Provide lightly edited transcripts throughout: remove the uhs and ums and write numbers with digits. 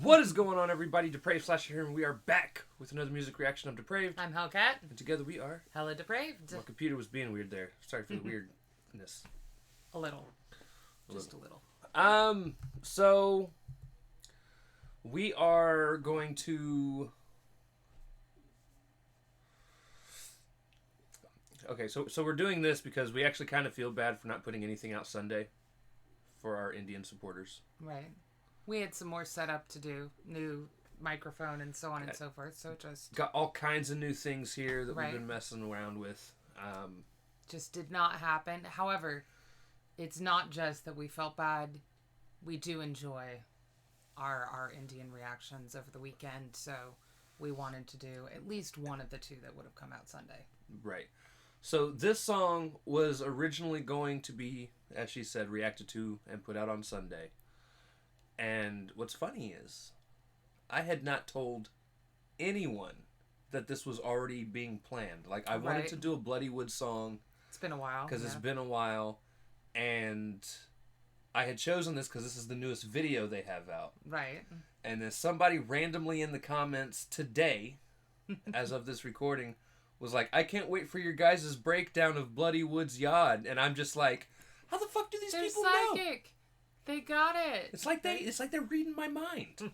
What is going on, everybody? Depraved Slasher here, and we are back with another music reaction of Depraved. I'm Hellcat. And together we are HellaDepraved. My computer was being weird there. Sorry for the weirdness. A little. Just a little. So we are going to... Okay, so we're doing this because we actually kind of feel bad for not putting anything out Sunday for our Indian supporters. Right. We had some more setup to do, new microphone and so on and so forth. So just got all kinds of new things here that right. we've been messing around with. Just did not happen. However, it's not just that we felt bad. We do enjoy our Indian reactions over the weekend, so we wanted to do at least one of the two that would have come out Sunday. Right. So this song was originally going to be, as she said, reacted to and put out on Sunday. And what's funny is, I had not told anyone that this was already being planned. Like, I wanted to do a Bloodywood song. It's been a while. Because it's been a while. And I had chosen this because this is the newest video they have out. Right. And then somebody randomly in the comments today, as of this recording, was like, I can't wait for your guys' breakdown of Bloodywood's Yaad. And I'm just like, how the fuck do these people know? They're psychic. They got it. It's like they're reading my mind.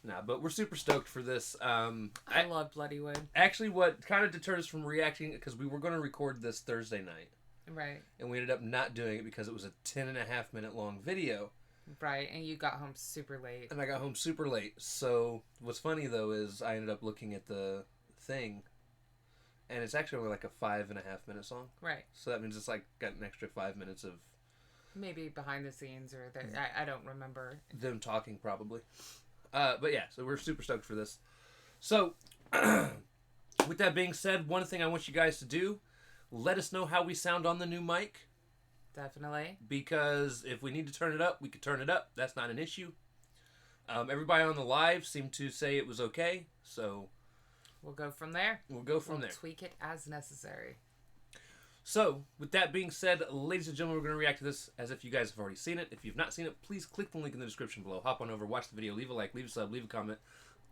Nah, but we're super stoked for this. I love Bloodywood. Actually, what kind of deterred us from reacting, because we were going to record this Thursday night. Right. And we ended up not doing it because it was a 10.5-minute long video. Right, and you got home super late. And I got home super late. So what's funny, though, is I ended up looking at the thing, and it's actually only like a 5.5-minute song. Right. So that means it's like got an extra 5 minutes of... Maybe behind the scenes, or I don't remember. Them talking, probably. But yeah, so we're super stoked for this. So, with that being said, one thing I want you guys to do, let us know how we sound on the new mic. Definitely. Because if we need to turn it up, we could turn it up. That's not an issue. Everybody on the live seemed to say it was okay, so... We'll go from there. We'll go from there. Tweak it as necessary. So, with that being said, ladies and gentlemen, we're going to react to this as if you guys have already seen it. If you've not seen it, please click the link in the description below. Hop on over, watch the video, leave a like, leave a sub, leave a comment.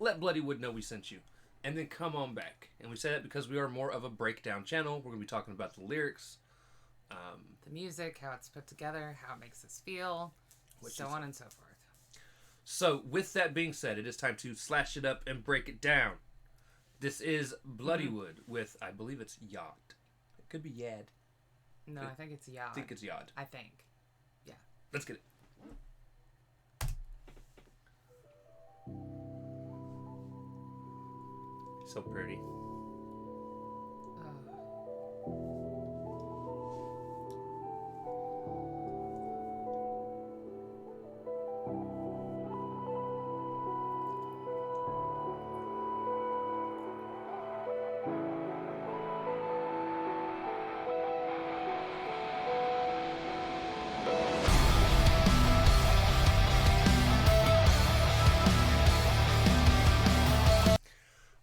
Let Bloodywood know we sent you. And then come on back. And we say that because we are more of a breakdown channel. We're going to be talking about the lyrics. The music, how it's put together, how it makes us feel, so on and so forth. So, with that being said, it is time to slash it up and break it down. This is Bloodywood with, I believe it's Yaad. It could be Yaad. No, I think it's Yaad. I think it's Yaad. I think. Yeah. Let's get it. So pretty.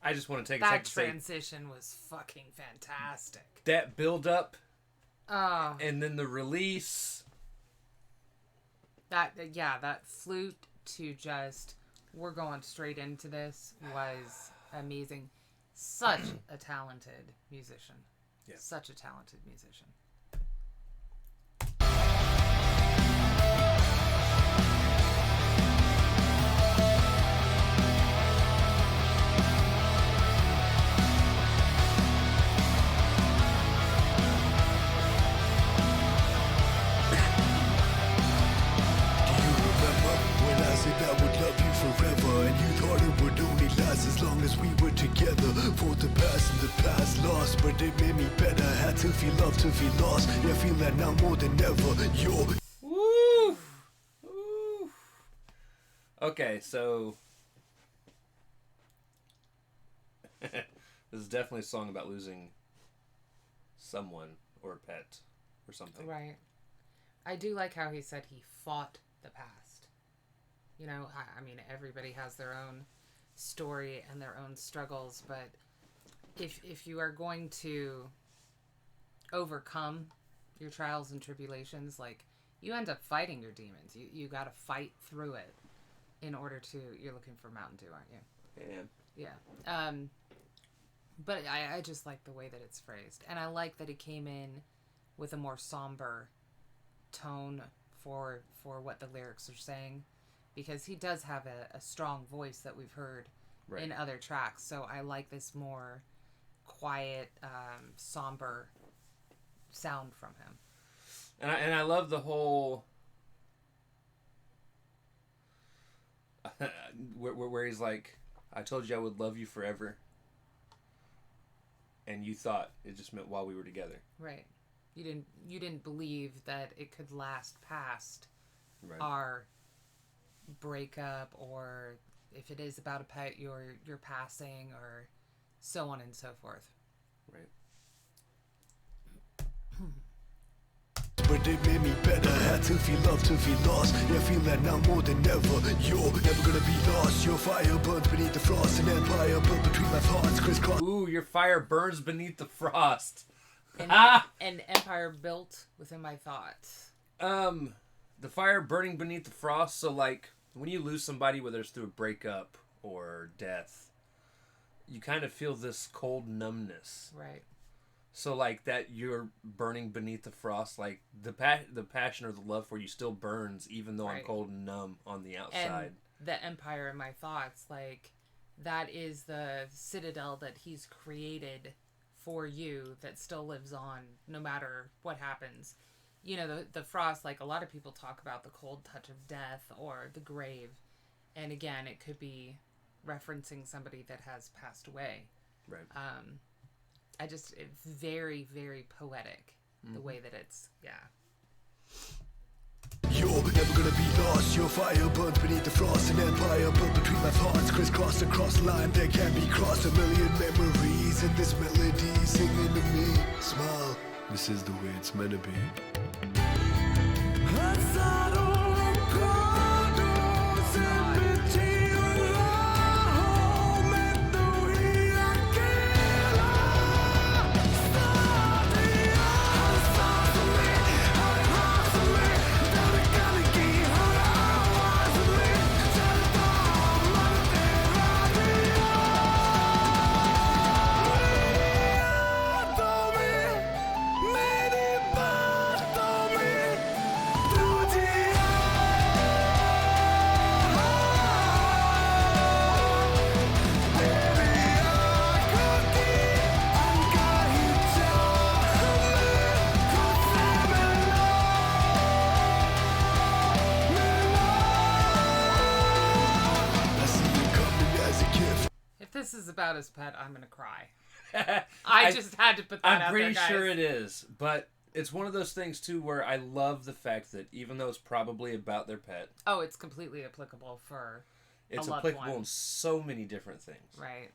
I just want to take a second to say... That transition was fucking fantastic. That build-up, oh, and then the release. That flute to just, we're going straight into this was amazing. Such a talented musician. Yeah. Such a talented musician. For the past and the past lost, but it made me better. Had to feel love to feel lost. Yeah, feel that now more than ever. Yo. Woo! Woo! Okay, so this is definitely a song about losing someone or a pet or something. Right. I do like how he said he fought the past. You know, I mean, everybody has their own story and their own struggles, but if you are going to overcome your trials and tribulations, like, you end up fighting your demons. You got to fight through it in order to. You're looking for Mountain Dew, aren't you? Yeah. But I just like the way that it's phrased, and I like that it came in with a more somber tone for what the lyrics are saying, because he does have a strong voice that we've heard in other tracks. So I like this more quiet, somber sound from him. And I love the whole where he's like, I told you I would love you forever, and you thought it just meant while we were together. Right. You didn't believe that it could last past our breakup, or if it is about a pet, your passing, or so on and so forth. Right. But it made me better. Had to feel love to feel lost. Yeah, I feel that now more than ever. You're never gonna be lost. Your fire burns beneath the frost. An empire built between my thoughts. Crisscross. Ooh, your fire burns beneath the frost. An empire built within my thoughts. The fire burning beneath the frost. So, like, when you lose somebody, whether it's through a breakup or death, you kind of feel this cold numbness. Right. So, like, that you're burning beneath the frost, like, the passion or the love for you still burns, even though I'm cold and numb on the outside. And the empire in my thoughts, like, that is the citadel that he's created for you that still lives on no matter what happens. You know, the frost, like, a lot of people talk about the cold touch of death or the grave. And again, it could be referencing somebody that has passed away. Right. It's very, very poetic, the way that it's, You're never gonna be lost. Your fire burns beneath the frost. An empire built between my thoughts. Crisscross across the line that can't be crossed. A million memories in this melody singing to me. Smile. This is the way it's meant to be. This is about his pet, I'm gonna cry. I just had to put that out there, guys. I'm pretty sure it is, but it's one of those things too where I love the fact that even though it's probably about their pet, it's completely applicable for it's a loved applicable one. in so many different things. Right.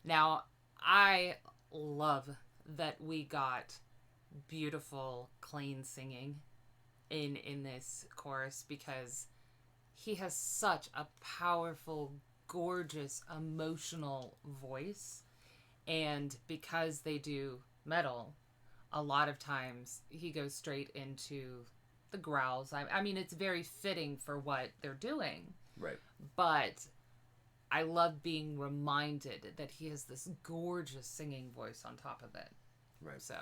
Now, I love that we got beautiful, clean singing in this chorus, because he has such a powerful, gorgeous, emotional voice, and because they do metal, a lot of times he goes straight into the growls. I mean, it's very fitting for what they're doing. Right. But I love being reminded that he has this gorgeous singing voice on top of it. Right. So.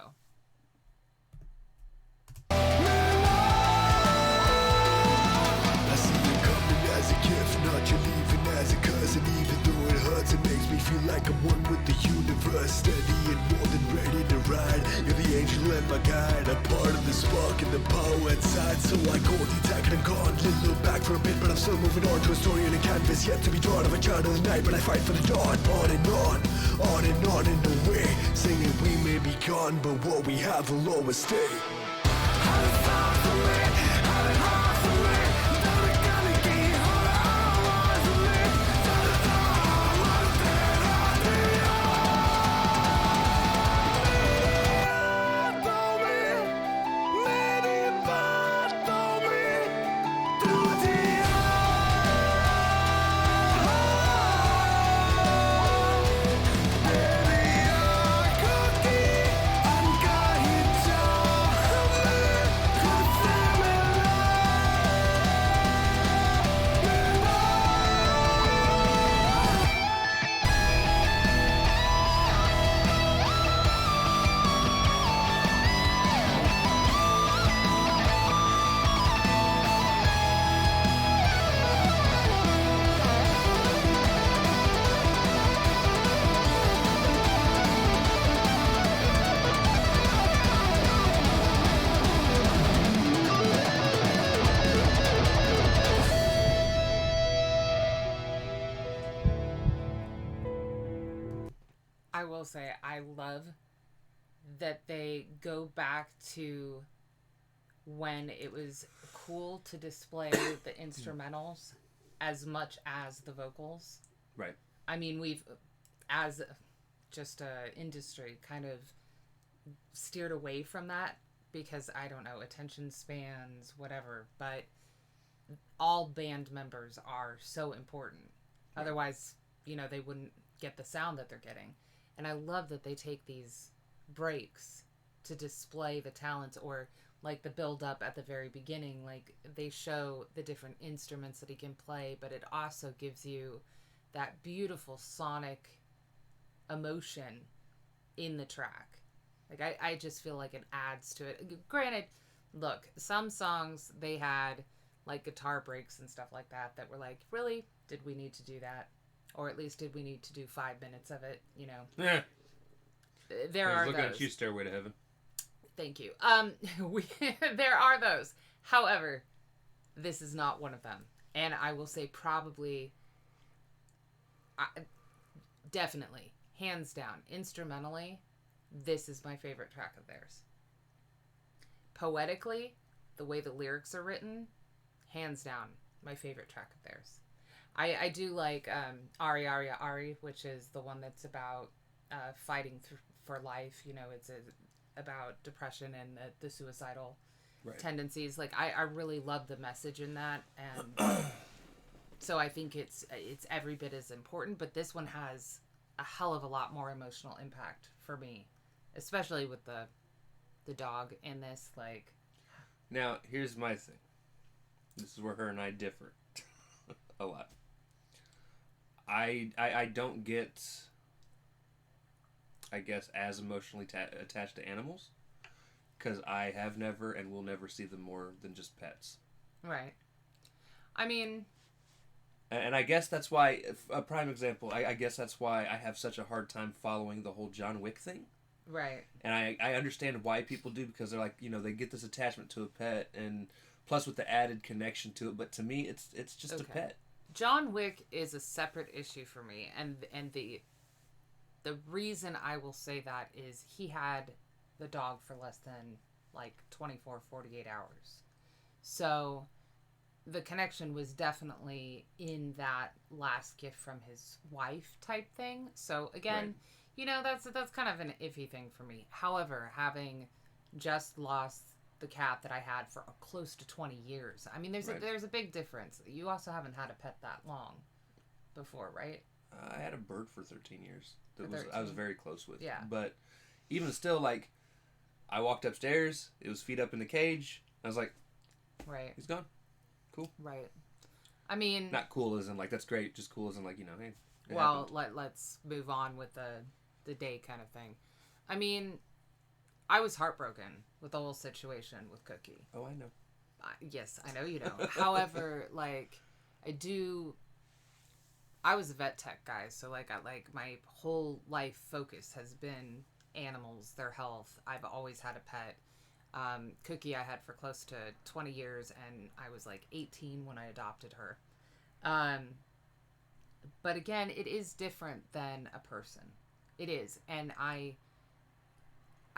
As a gift, not you leaving as a cousin. Even though it hurts, it makes me feel like I'm one with the universe. Steady and more than ready to ride. You're the angel and my guide, a part of the spark and the power inside. So I go detached and gone. Little look back for a bit, but I'm still moving on to a story in a canvas yet to be drawn of a child of the night. But I fight for the dawn, on and on in the way. Singing we may be gone, but what we have will always stay. I will say, I love that they go back to when it was cool to display the instrumentals as much as the vocals. Right. I mean, we've, as just a industry, kind of steered away from that because, I don't know, attention spans, whatever, but all band members are so important. Right. Otherwise, you know, they wouldn't get the sound that they're getting. And I love that they take these breaks to display the talents, or like the build up at the very beginning, like they show the different instruments that he can play, but it also gives you that beautiful sonic emotion in the track. Like I just feel like it adds to it. Granted, look, some songs they had like guitar breaks and stuff like that were like, really? Did we need to do that? Or at least did we need to do 5 minutes of it, you know? Yeah. There are looking those. at you, Stairway to Heaven. Thank you. There are those. However, this is not one of them. And I will say probably, definitely, hands down, instrumentally, this is my favorite track of theirs. Poetically, the way the lyrics are written, hands down, my favorite track of theirs. I do like Ari Aria Ari, which is the one that's about fighting for life. You know, it's about depression and the suicidal tendencies. Like, I really love the message in that. And so I think it's every bit as important. But this one has a hell of a lot more emotional impact for me, especially with the dog in this. Like, now, here's my thing. This is where her and I differ a lot. I don't get, I guess, as emotionally attached to animals, because I have never and will never see them more than just pets. Right. I mean... And I guess that's why, a prime example, I guess that's why I have such a hard time following the whole John Wick thing. Right. And I understand why people do, because they're like, you know, they get this attachment to a pet, and plus with the added connection to it. But to me, it's just a pet. John Wick is a separate issue for me, and the reason I will say that is he had the dog for less than like 24, 48 hours. So the connection was definitely in that last gift from his wife type thing. So again, you know, that's kind of an iffy thing for me. However, having just lost the cat that I had for close to 20 years. I mean, there's a big difference. You also haven't had a pet that long before, right? I had a bird for 13 years. I was very close with. Yeah. But even still, like, I walked upstairs. It was feet up in the cage. I was like, right, he's gone. Cool. Right. I mean, not cool as in like that's great. Just cool as in like, you know, hey. Well, let's move on with the day kind of thing. I mean, I was heartbroken with the whole situation with Cookie. Oh, I know. Yes, I know you know. However, like, I was a vet tech guy, so like my whole life focus has been animals, their health. I've always had a pet. Cookie I had for close to 20 years, and I was like 18 when I adopted her. But again, it is different than a person. It is, and I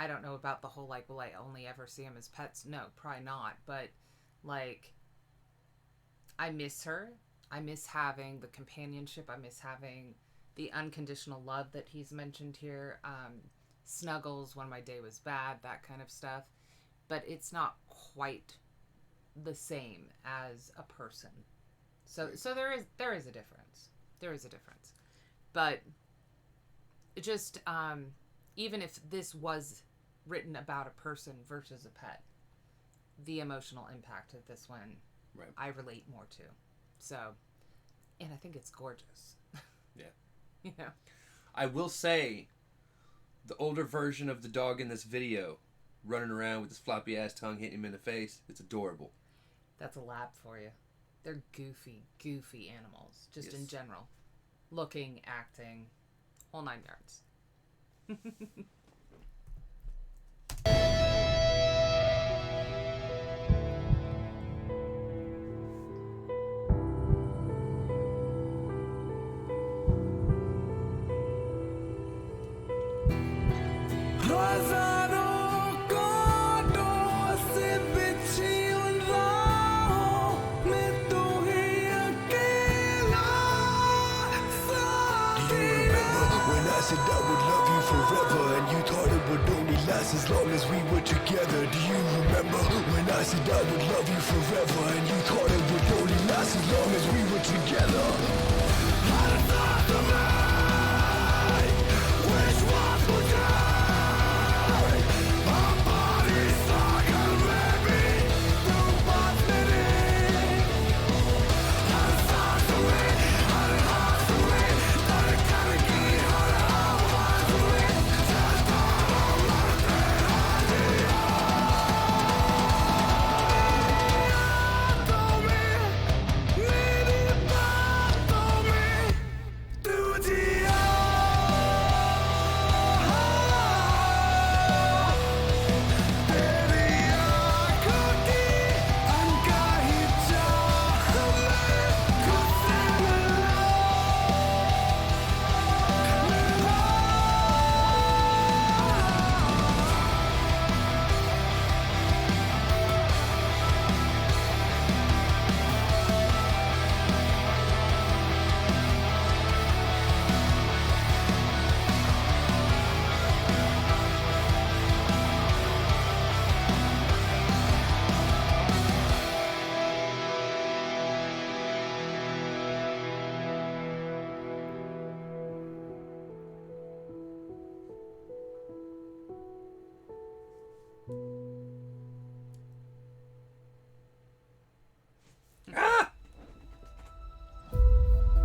don't know about the whole, like, will I only ever see them as pets? No, probably not. But, like, I miss her. I miss having the companionship. I miss having the unconditional love that he's mentioned here. Snuggles when my day was bad, that kind of stuff. But it's not quite the same as a person. So there is a difference. There is a difference. But just, even if this was written about a person versus a pet, the emotional impact of this one, I relate more to. So, and I think it's gorgeous. Yeah. You know. I will say, the older version of the dog in this video, running around with his floppy ass tongue hitting him in the face, it's adorable. That's a lap for you. They're goofy animals, just in general. Looking, acting, whole 9 yards. said I would love you forever, and you thought it would only last as long as we were together. Do you remember when I said I would love you forever, and you thought it would only last as long as we were together? I thought the night, which was for day, our bodies like a baby, through what's meaning. I thought the way, I thought the way, that it can't get harder, I want to win. Just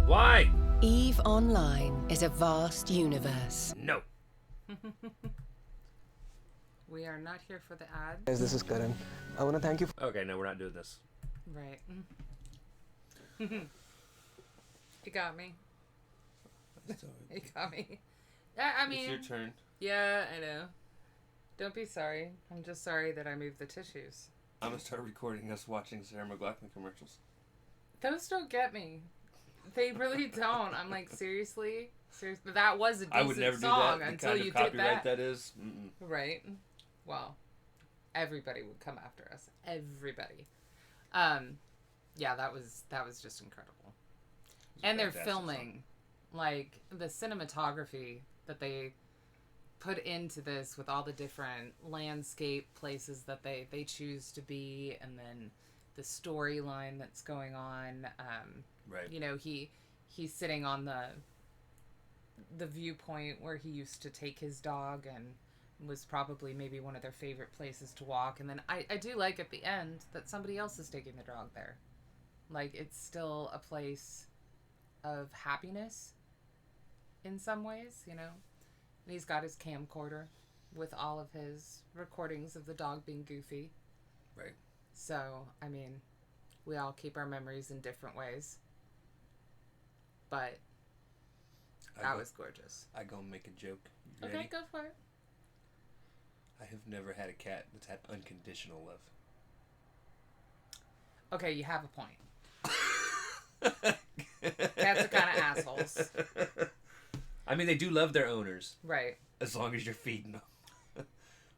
Why? EVE Online is a vast universe. No. We are not here for the ad. Guys, this is Karan. I want to thank you Okay, no, we're not doing this. Right. You got me. You got me. I mean, It's your turn. yeah, I know. Don't be sorry. I'm just sorry that I moved the tissues. I'm gonna start recording us watching Sarah McLachlan commercials. Those don't get me. They really don't. I'm like, seriously? Seriously? That was a decent I would never do song that. The until kind you of did copyright that. that is. Mm-mm. Right. Well, everybody would come after us. Everybody. Yeah, that was just incredible. And they're fantastic filming, like, the cinematography that they put into this with all the different landscape places that they choose to be, and then the storyline that's going on. Right. You know, he's sitting on the viewpoint where he used to take his dog, and was probably maybe one of their favorite places to walk. And then I do like at the end that somebody else is taking the dog there. Like, it's still a place of happiness in some ways, you know. And he's got his camcorder with all of his recordings of the dog being goofy. Right. So, I mean, we all keep our memories in different ways. But that was gorgeous. I go make a joke. You Okay, ready? go for it. I have never had a cat that's had unconditional love. Okay, you have a point. Cats are kind of assholes. I mean, they do love their owners, Right. as long as you're feeding them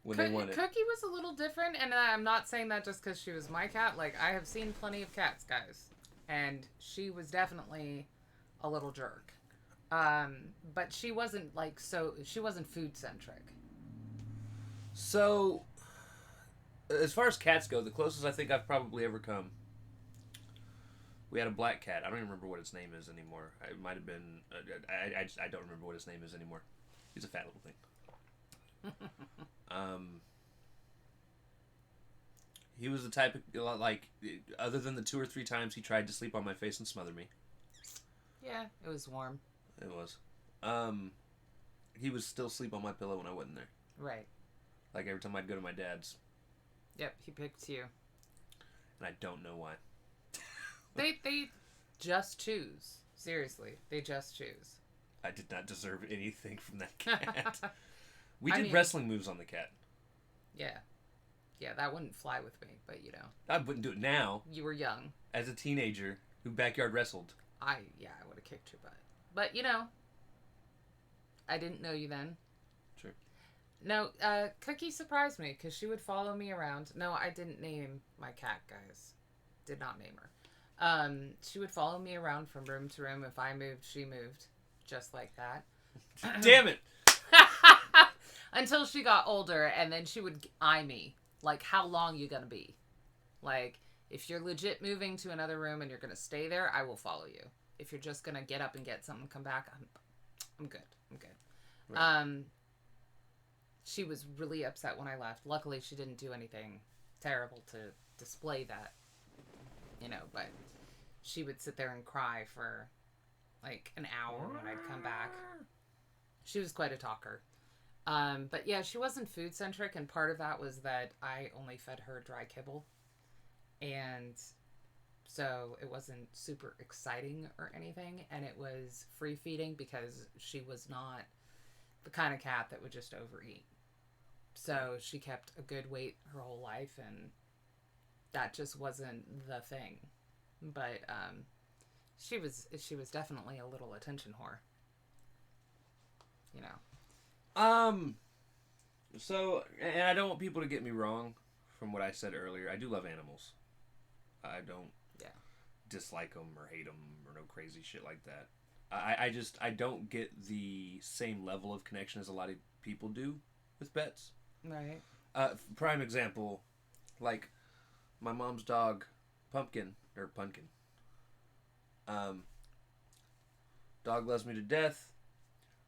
when they want it. Cookie was a little different, and I'm not saying that just because she was my cat. Like, I have seen plenty of cats, guys. And she was definitely a little jerk. But she wasn't, like, she wasn't food-centric. So, as far as cats go, the closest I think I've probably ever come, we had a black cat. I don't even remember what its name is anymore. It might have been... I don't remember what his name is anymore. He's a fat little thing. He was the type of... Like, other than the 2 or 3 times he tried to sleep on my face and smother me. Yeah, it was warm. It was. He would still sleep on my pillow when I wasn't there. Right. Like, every time I'd go to my dad's. Yep, he picked you. And I don't know why. They just choose. Seriously, they just choose. I did not deserve anything from that cat. We I did mean- wrestling moves on the cat. Yeah. Yeah, that wouldn't fly with me, but you know. I wouldn't do it now. You were young. As a teenager who backyard wrestled. I would have kicked your butt. But, you know, I didn't know you then. Sure. No, Cookie surprised me because she would follow me around. No, I didn't name my cat, guys. Did not name her. She would follow me around from room to room. If I moved, she moved. Just like that. Damn it. Until she got older, and then she would eye me. Like, how long you gonna be? Like, if you're legit moving to another room and you're gonna stay there, I will follow you. If you're just gonna get up and get something and come back, I'm good. I'm good. Right. She was really upset when I left. Luckily, she didn't do anything terrible to display that, but she would sit there and cry for like an hour when I'd come back. She was quite a talker. But yeah, she wasn't food centric, and part of that was that I only fed her dry kibble. And so it wasn't super exciting or anything, and it was free feeding because she was not the kind of cat that would just overeat. So she kept a good weight her whole life, and that just wasn't the thing. But she was definitely a little attention whore. So, and I don't want people to get me wrong from what I said earlier. I do love animals. I don't dislike them or hate them or no crazy shit like that. I don't get the same level of connection as a lot of people do with pets. Right. Prime example, like my mom's dog, Pumpkin. Dog loves me to death.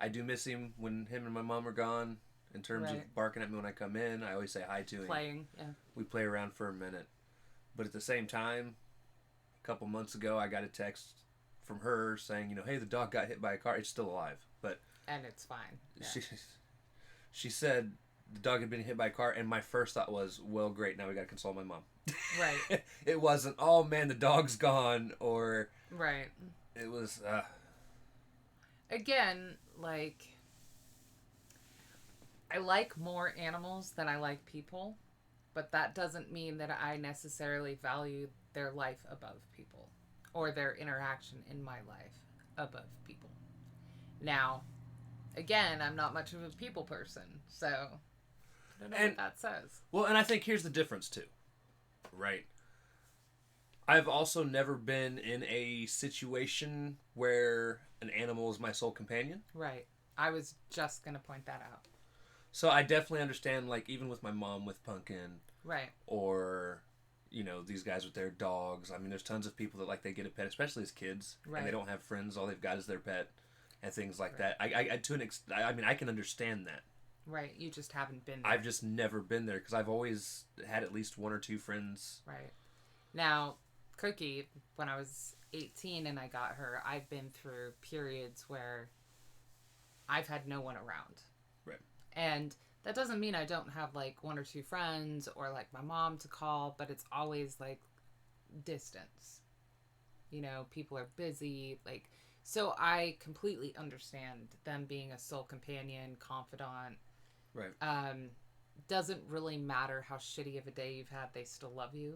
I do miss him when him and my mom are gone. In terms of barking at me when I come in, I always say hi to him. Playing, yeah. We play around for a minute. But at the same time, a couple months ago, I got a text from her saying, hey, the dog got hit by a car. It's still alive. And it's fine. Yeah. She said the dog had been hit by a car, and my first thought was, well, great, now we got to console my mom. Right. It wasn't, oh, man, the dog's gone, or... Right. It was... Again, I like more animals than I like people, but that doesn't mean that I necessarily value their life above people or their interaction in my life above people. Now, again, I'm not much of a people person, so I don't know what that says. Well, and I think here's the difference, too, right? I've also never been in a situation where an animal is my sole companion. Right. I was just going to point that out. So I definitely understand, even with my mom with Pumpkin. Right. Or, these guys with their dogs. I mean, there's tons of people that, they get a pet, especially as kids. Right. And they don't have friends. All they've got is their pet and things like that. I can understand that. Right. You just haven't been there. I've just never been there because I've always had at least one or two friends. Right. Now, Cookie, when I was 18 and I got her, I've been through periods where I've had no one around. Right. And that doesn't mean I don't have one or two friends or my mom to call, but it's always distance. People are busy. So I completely understand them being a sole companion, confidant. Right. Doesn't really matter how shitty of a day you've had, they still love you.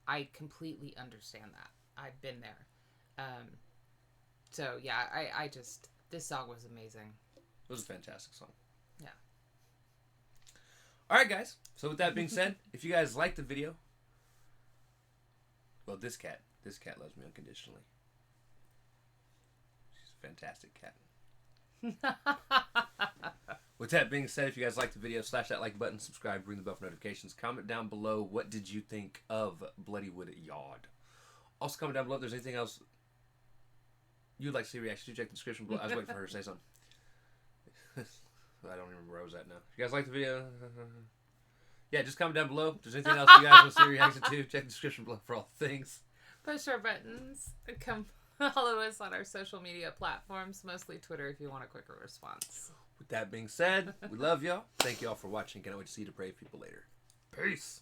I completely understand that. I've been there. So yeah, I just, this song was amazing. It was a fantastic song. Yeah. All right, guys. So with that being said, if you guys like the video, well, this cat loves me unconditionally. She's a fantastic cat. With that being said, if you guys like the video, slash that like button, subscribe, ring the bell for notifications. Comment down below, what did you think of Bloodywood Yaad? Also, comment down below if there's anything else you'd like to see reaction to. Check the description below. I was waiting for her to say something. I don't remember where I was at now. If you guys like the video, yeah, just comment down below. If there's anything else you guys want to see reaction to, check the description below for all things. Push our buttons. Come follow us on our social media platforms, mostly Twitter if you want a quicker response. With that being said, we love y'all. Thank y'all for watching. Can't wait to see you depraved people later. Peace.